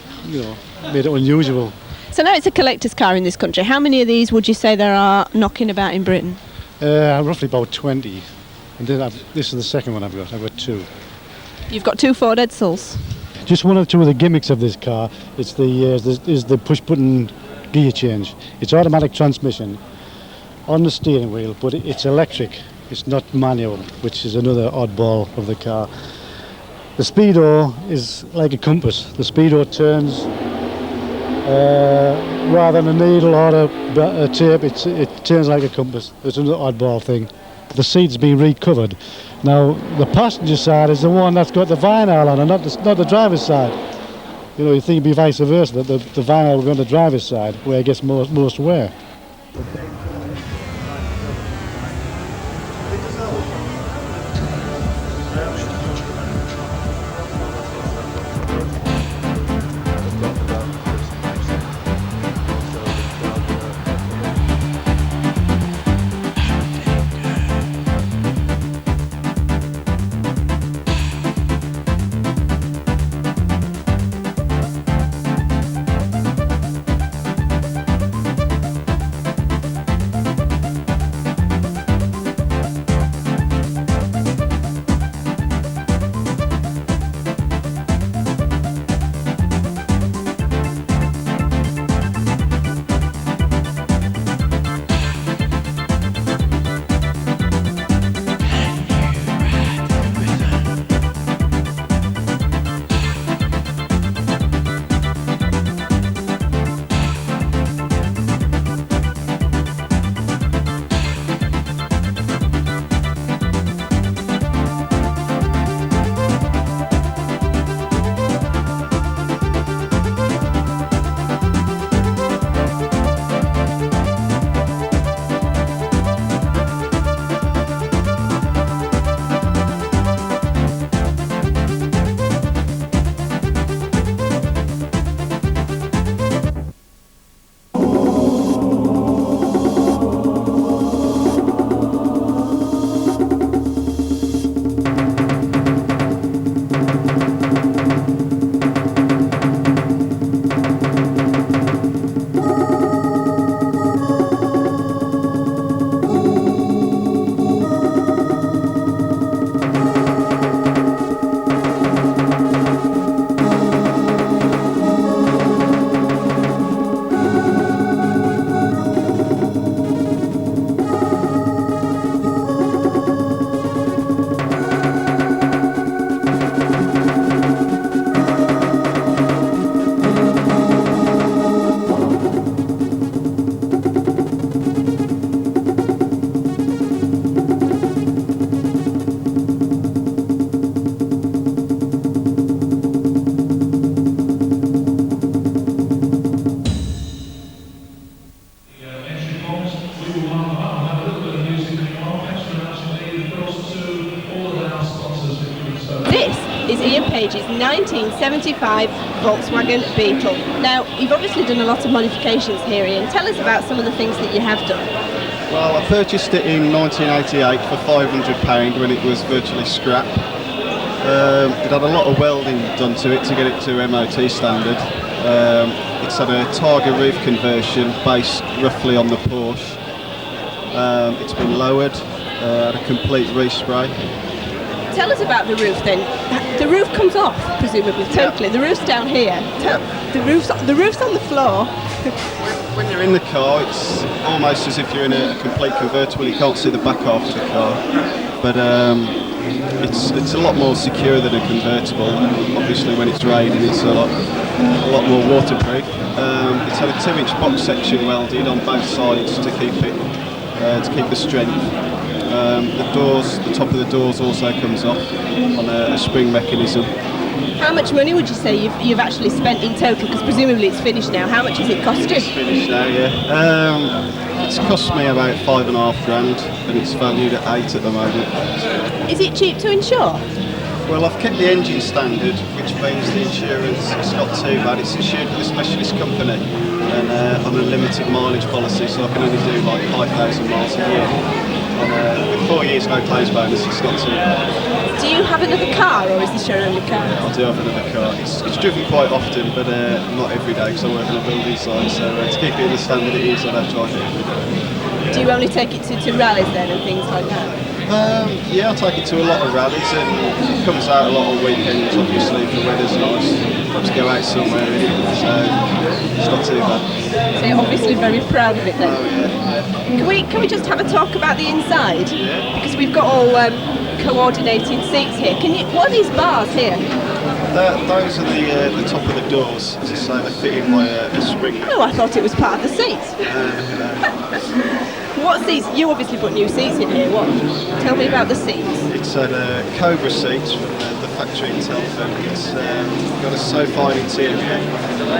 made it unusual. So now it's a collector's car in this country. How many of these would you say there are knocking about in Britain? Roughly about 20. And then this is the second one I've got. I've got 2. You've got 2 Ford Edsels. Just one or two of the gimmicks of this car. It's the push-button gear change. It's automatic transmission on the steering wheel, but it's electric. It's not manual, which is another oddball of the car. The speedo is like a compass. The speedo turns rather than a needle or a tape. It turns like a compass. It's another oddball thing. The seat's been recovered. Now the passenger side is the one that's got the vinyl on, and not the driver's side. You know, you think it'd be vice versa, that the vinyl will be on the driver's side where it gets most wear. vintage is 1975 Volkswagen Beetle. Now, you've obviously done a lot of modifications here, Ian. Tell us about some of the things that you have done. Well, I purchased it in 1988 for £500 when it was virtually scrap. It had a lot of welding done to it to get it to MOT standard. It's had a Targa roof conversion based roughly on the Porsche. It's been lowered, had a complete respray. Tell us about the roof then. The roof comes off, presumably, totally. The roof's down here. The roof's on the floor. When you're in the car, it's almost as if you're in a complete convertible. You can't see the back half of the car, but it's a lot more secure than a convertible. And obviously, when it's raining, it's a lot more waterproof. It's had a 2-inch box section welded on both sides to keep the strength. The top of the doors also comes off on a spring mechanism. How much money would you say you've actually spent in total? Because presumably it's finished now. How much has it cost you? It's finished now, yeah. It's cost me about £5,500 and it's valued at £8 at the moment. Is it cheap to insure? Well, I've kept the engine standard, which means the insurance is not too bad. It's insured with a specialist company and on a limited mileage policy, so I can only do like 5,000 miles a year. And with 4 years no claims bonus, it's not too bad. Do you have another car, or is this your only car? I do have another car. It's driven quite often, but not every day because I work on a building site, so to keep it in the standard it is, I'd have to drive it every day. Do you only take it to rallies then and things like that? Yeah, I take it to a lot of rallies and it comes out a lot on weekends, obviously, if the weather's nice. Perhaps go out somewhere in it, so it's not too bad. So you're obviously very proud of it then? Oh yeah. Can we just have a talk about the inside? Yeah. Because we've got all coordinated seats here. What are these bars here? Those are the top of the doors, as I say, they're fitted by a spring. Oh, I thought it was part of the seats. What seats? You obviously put new seats in here. What? Tell me about the seats. It's had Cobra seats from the factory itself, and it's got a SoFi interior,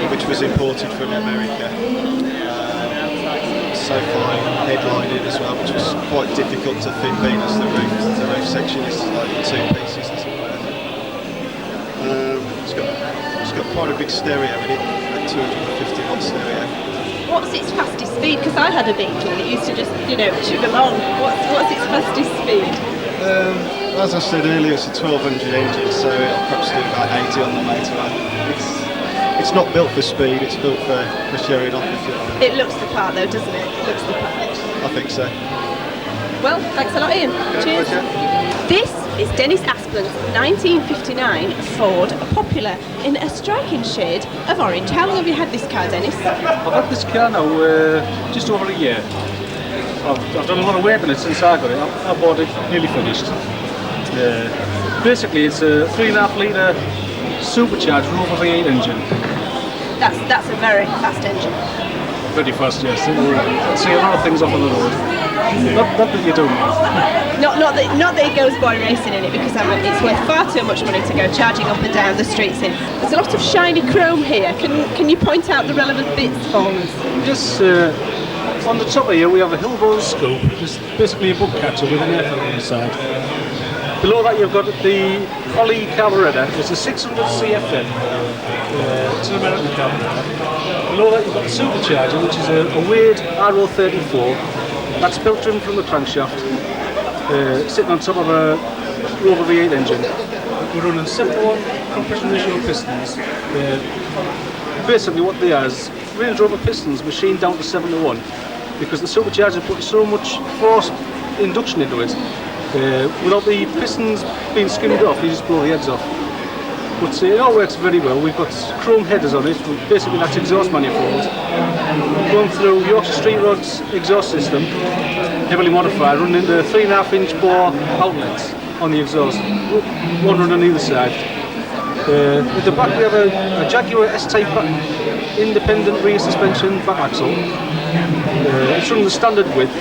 which was imported from America. SoFi headlining as well, which was quite difficult to fit being as the roof section is like 2 pieces. It's got quite a big stereo in it, a 250 watt stereo. What's its fastest speed? Because I had a Beetle and it used to just, chug along. What's its fastest speed? As I said earlier, it's a 1200 engine, so it'll perhaps do about 80 on the motorway. It's not built for speed, it's built for showing off. It looks the part though, doesn't it? It looks the part. I think so. Well, thanks a lot, Ian. Cheers. This is Dennis Asplin's 1959 Ford Popular in a striking shade of orange. How long have you had this car, Dennis? I've had this car now just over a year. I've done a lot of work on it since I got it. I bought it nearly finished. Basically, it's a 3.5 litre supercharged Rover V8 engine. That's a very fast engine. Pretty fast, yes. It'll see a lot of things off on the road. Not that you don't. Not that it goes boy racing in it, because it's worth far too much money to go charging up and down the streets in. There's a lot of shiny chrome here. Can you point out the relevant bits for us? Just on the top of here we have a Hillbone scoop. It's basically a bug catcher with an air filter on the side. Below that you've got the Ollie carburettor. It's a 600 CFM. It's an American carburettor. Below that you've got the supercharger, which is a Wade RO34. That's built in from the crankshaft, sitting on top of a Rover V8 engine. We're running 7-to-1 compression ratio pistons. Basically what they are is Range Rover pistons machined down to 7-to-1 because the supercharger puts so much force induction into it. Without the pistons being skimmed off, you just blow the heads off. But it all works very well. We've got chrome headers on it, basically that's exhaust manifold. Going through Yorkshire Street Rod's exhaust system, heavily modified, running into 3.5-inch bore outlets on the exhaust, one run on either side. At the back we have a Jaguar S-Type independent rear suspension back axle. It's running the standard width.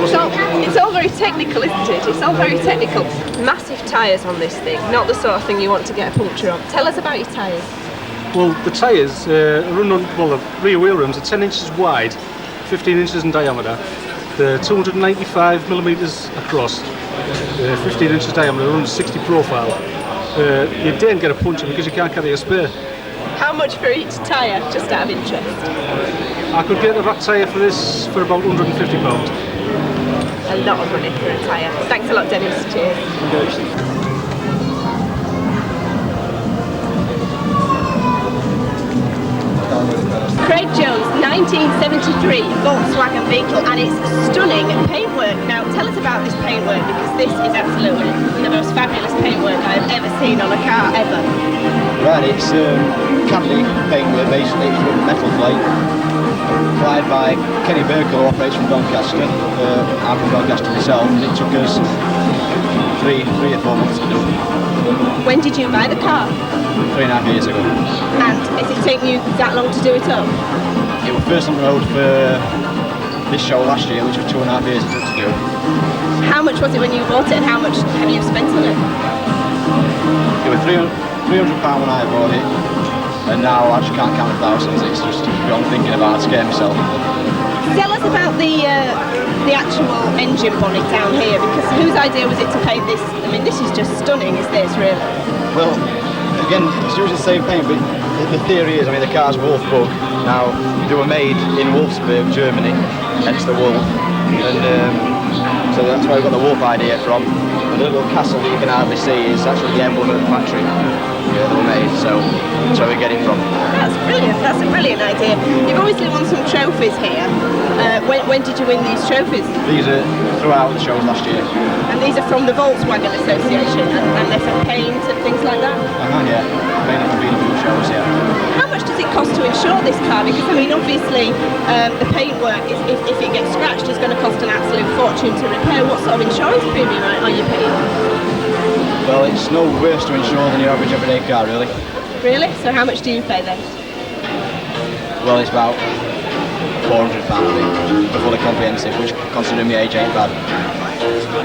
It's all very technical, isn't it? It's all very technical. Massive tyres on this thing, not the sort of thing you want to get a puncture on. Tell us about your tyres. Well, the tyres run on, the rear wheel rims are 10 inches wide, 15 inches in diameter. They're 295 millimetres across, 15 inches diameter, 160 profile. You don't get a puncture because you can't carry a spare. How much for each tyre, just out of interest? I could get a rack tyre for this for about £150. A lot of money for a tyre. Thanks a lot, Dennis. Cheers. Craig Jones, 1973 Volkswagen Beetle, and it's stunning paintwork. Now tell us about this paintwork, because this is absolutely the most fabulous paintwork I've ever seen on a car, ever. Right, it's Cadillac paintwork basically, it's from metal plate, applied by Kenny Burke, who operates from Doncaster. I'm from Doncaster myself, and it took us three or 4 months to do. When did you buy the car? 3.5 years ago. And is it taking you that long to do it up? It was first on the road for this show last year, which was 2.5 years it took to do. How much was it when you bought it, and how much have you spent on it? It was £300 when I bought it, and now I just can't count the thousands. It's just beyond thinking about. I scare myself. Tell us about the actual engine bonnet down here, because whose idea was it to paint this? I mean, this is just stunning, is this, really? Well, again, it's using the same paint, but the theory is, I mean, the car's Wolf bug. Now, they were made in Wolfsburg, Germany, hence the wolf, and so that's where we got the wolf idea from. And the little castle that you can hardly see is actually the emblem of the factory they were made, so that's where we get it from. That's brilliant, that's a brilliant idea. You've obviously won some trophies here. When did you win these trophies? These are throughout the shows last year. And these are from the Volkswagen Association, and they're for paint and things like that? Yeah, mainly from BMW shows, yeah. How much does it cost to insure this car? Because, I mean, obviously, the paintwork, if it gets scratched, is going to cost an absolute fortune to repair. What sort of insurance premium are you paying? Well, it's no worse to insure than your average everyday car, really. Really? So how much do you pay then? Well, it's about £400, I think, for fully comprehensive, which, considering my age, ain't bad.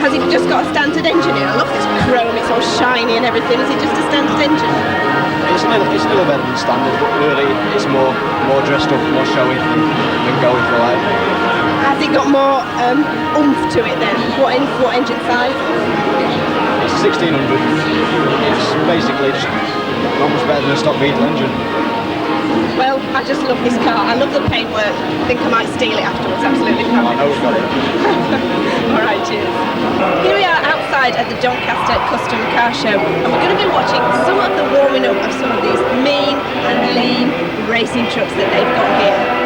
Has it just got a standard engine here? I love this chrome, it's all shiny and everything. Is it just a standard engine? It's a little better than standard, but really it's more dressed up, more showy than going for life. Has it got more oomph to it then? What engine size? It's 1600. It's basically just not much better than a stock Beetle engine. Well, I just love this car. I love the paintwork. I think I might steal it afterwards. Absolutely fabulous. I know we've got it. All right, cheers. Here we are outside at the Doncaster Custom Car Show, and we're going to be watching some of the warming up of some of these mean and lean racing trucks that they've got here.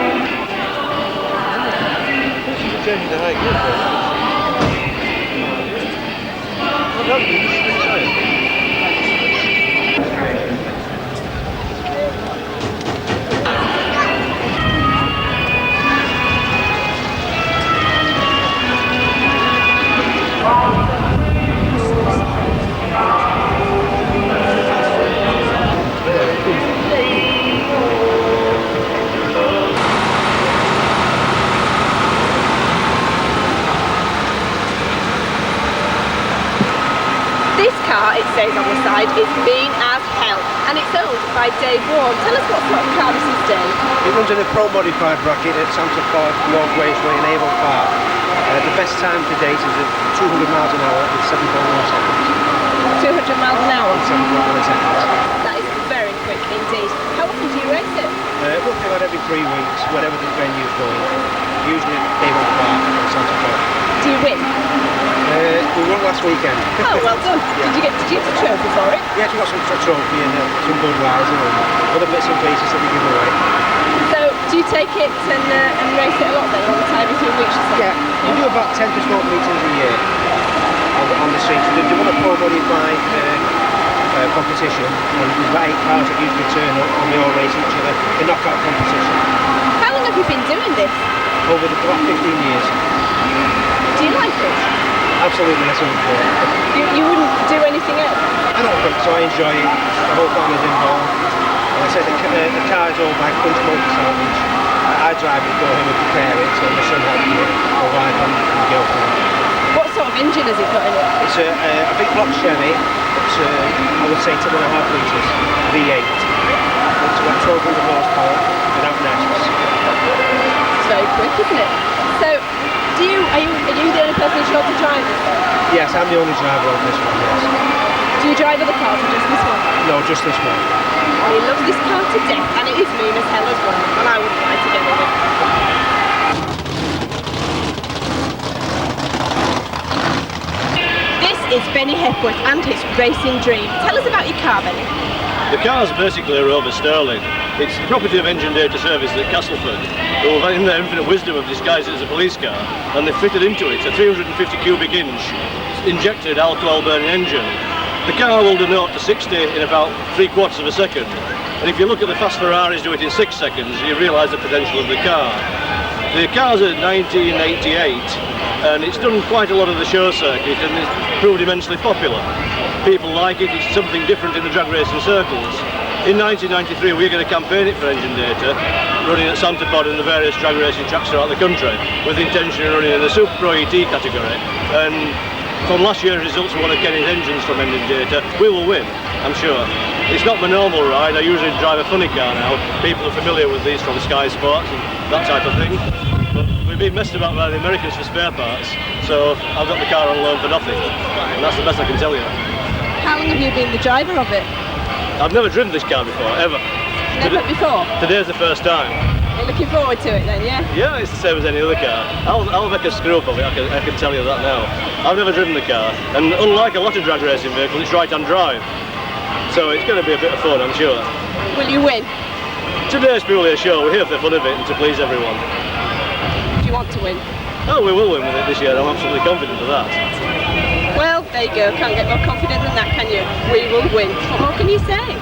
This car, it says on the side, is mean as hell, and it's owned by Dave Warren. Tell us what sort of car this is, Dave. It runs in a Pro modified bracket at Santa Park, North Wasteway in Avon Park. The best time to date is at 200 miles an hour in 7.1 seconds. 200 miles an hour? 7.1 seconds. That is very quick indeed. How often do you race it? Roughly about every 3 weeks, wherever the venue's going. Usually at Avon Park and Santa Park. Do you win? We won last weekend. Oh, well done. Yeah. Did you get a trophy for it? Yes, we got some trophy and some Budweiser and other bits and pieces that we give away. So, do you take it and race it a lot then, all the time, if you reach the Yeah, we do about 10 to 12 meetings a year on the streets. We do a Pro modified competition, and there's about 8 cars that usually turn up and we all race each other. The knockout competition. How long have you been doing this? Over the last 15 years. Do you like it? Absolutely, that's all for it. You wouldn't do anything else? I don't think so, I enjoy it. The whole family's involved. Like I said, the car is owned by Quince Motor Salvage. I drive it for him and prepare it, so my son helps me, my wife and my girlfriend. What sort of engine has it got in it? It's a big block Chevy, it's I would say 10.5 litres, V8. It's about 1200 horsepower without nasties. It's very quick, isn't it? So, Are you the only person who's allowed to drive it? Yes, I'm the only driver on this one, yes. Do you drive other cars or just this one? No, just this one. Oh, he loves this car to death, and it is mean as hell as well, and I wouldn't like to get in it. This is Benny Hepworth and his racing dream. Tell us about your car, Benny. The car's basically a Rover Sterling. It's the property of Engine Data Service at Castleford, who have in their infinite wisdom have disguised it as a police car, and they've fitted into it a 350 cubic inch injected alcohol burning engine. The car will do 0 to 60 in about 3/4 of a second, and if you look at the fast Ferraris do it in 6 seconds, you realise the potential of the car. The car's at 1988, and it's done quite a lot of the show circuit, and it's proved immensely popular. People like it, it's something different in the drag racing circles. In 1993 we're going to campaign it for Engine Data, running at Santapod and the various drag racing tracks throughout the country, with the intention of running in the Super Pro ET category. And from last year's results we want to get his engines from Engine Data. We will win, I'm sure. It's not my normal ride, I usually drive a funny car now. People are familiar with these from Sky Sports and that type of thing. But we've been messed about by the Americans for spare parts, so I've got the car on loan for nothing. And that's the best I can tell you. How long have you been the driver of it? I've never driven this car before, ever. Never before? Today's the first time. You're looking forward to it then, yeah? Yeah, it's the same as any other car. I'll make a screw up of it, I can tell you that now. I've never driven the car, and unlike a lot of drag racing vehicles, it's right-hand drive. So it's going to be a bit of fun, I'm sure. Will you win? Today's purely a show, we're here for the fun of it and to please everyone. Do you want to win? Oh, we will win with it this year, I'm absolutely confident of that. Well, there you go. Can't get more confident than that, can you? We will win. What more can you say?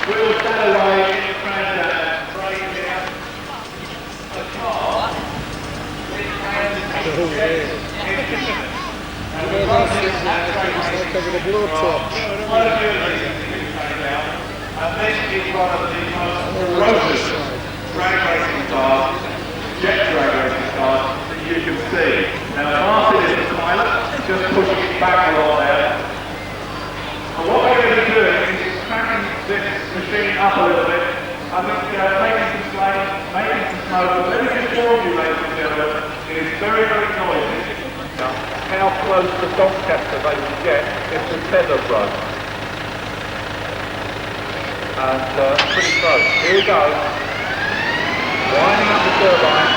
We'll stand away in the transact and break down the car. And this is one of the most ferocious drag racing cars, jet drag racing cars that you can see. Now Martin is the pilot, just pushing it back along there. And what we're going to be doing is cracking this machine up a little bit. I'm going to making some flame, making some smoke, but let me just warn you, ladies and gentlemen, it is very, very noisy. How close to Doncaster they will get if the tether runs. And pretty close. Here we go. Winding up the turbine.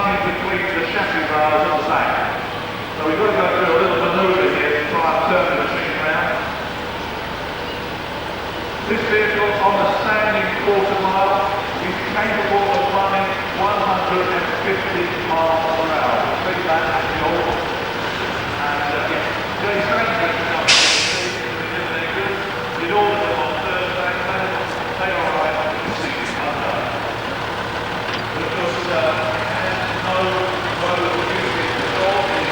passing between the chassis bars on the back. So we've got to go through a little manoeuvre here to try and turn the machine around. This vehicle on a standing quarter mile is capable of running 150 miles per hour. Big that at the old. And Jay Sanders did order them on Thursday. They are right up to 60 miles per hour. But of course, no road music at all.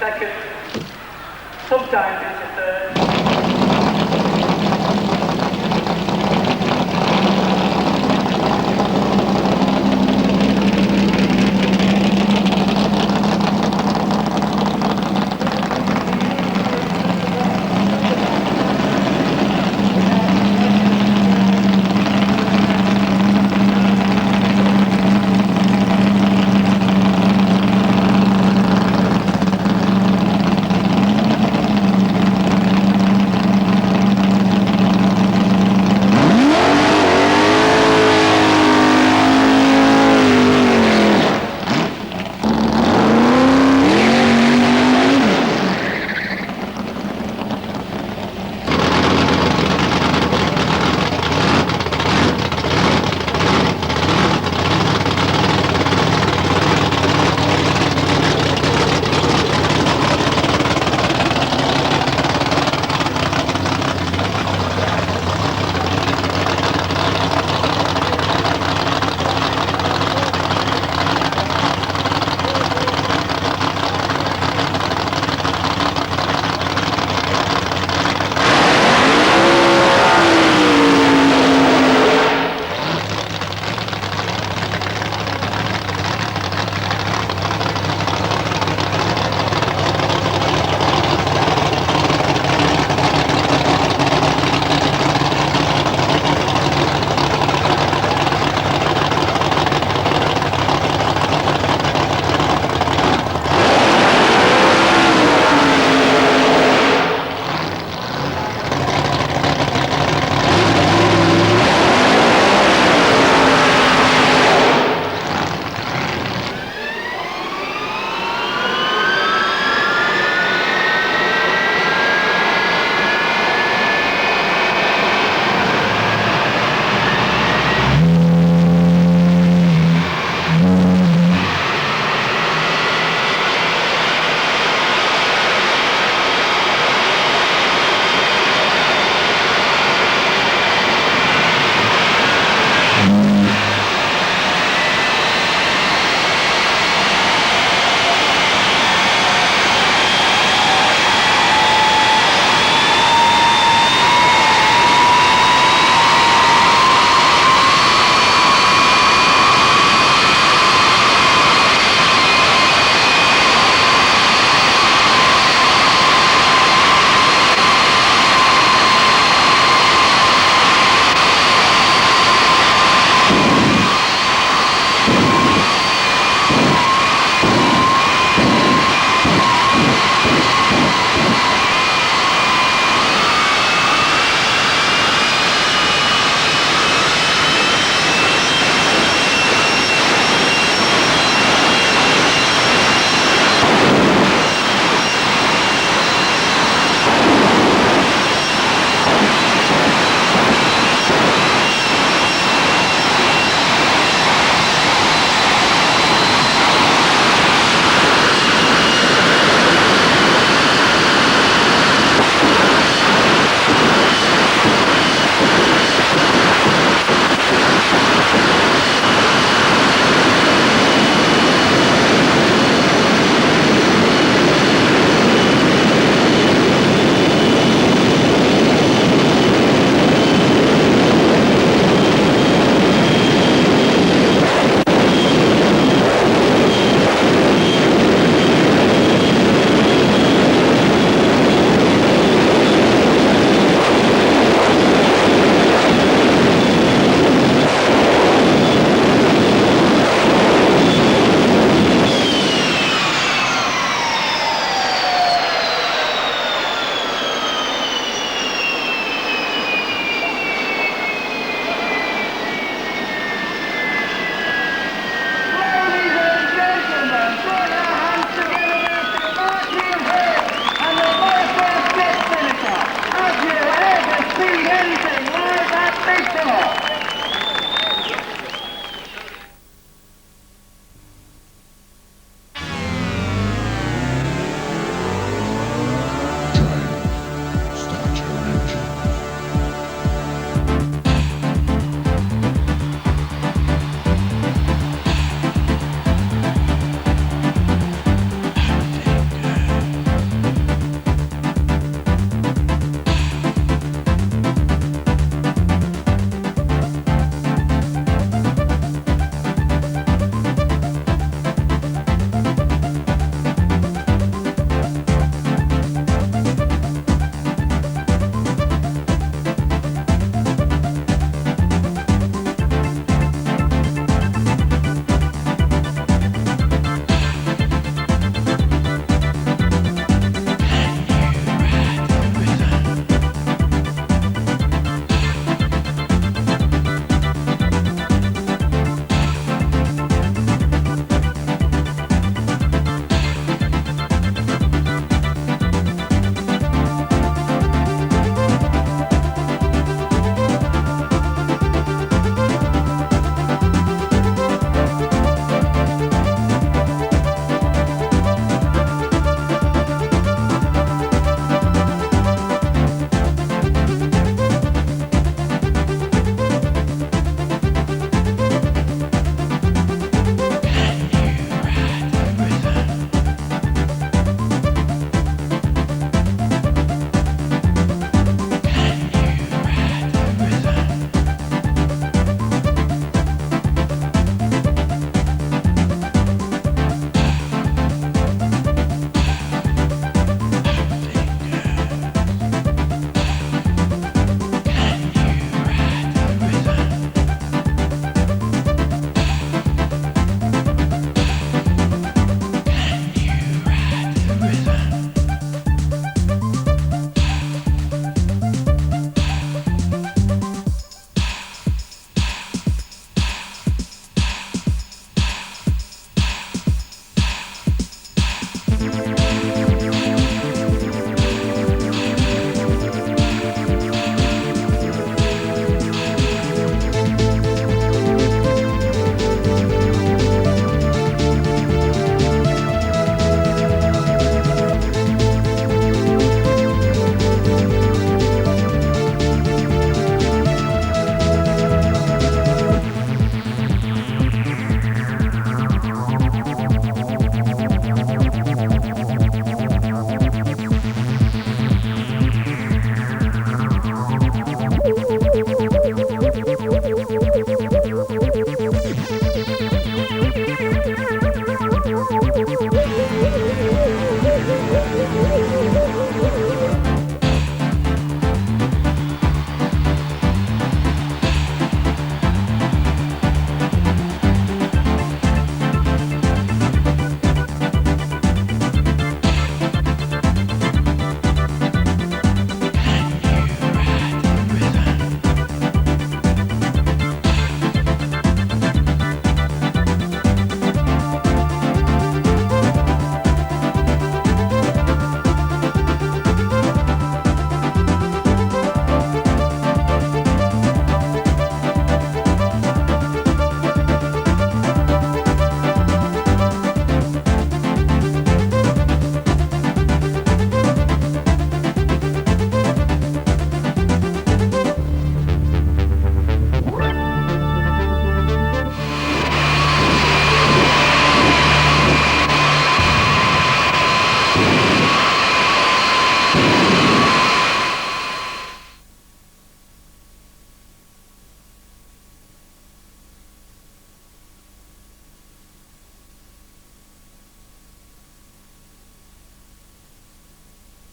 second, sometimes into third.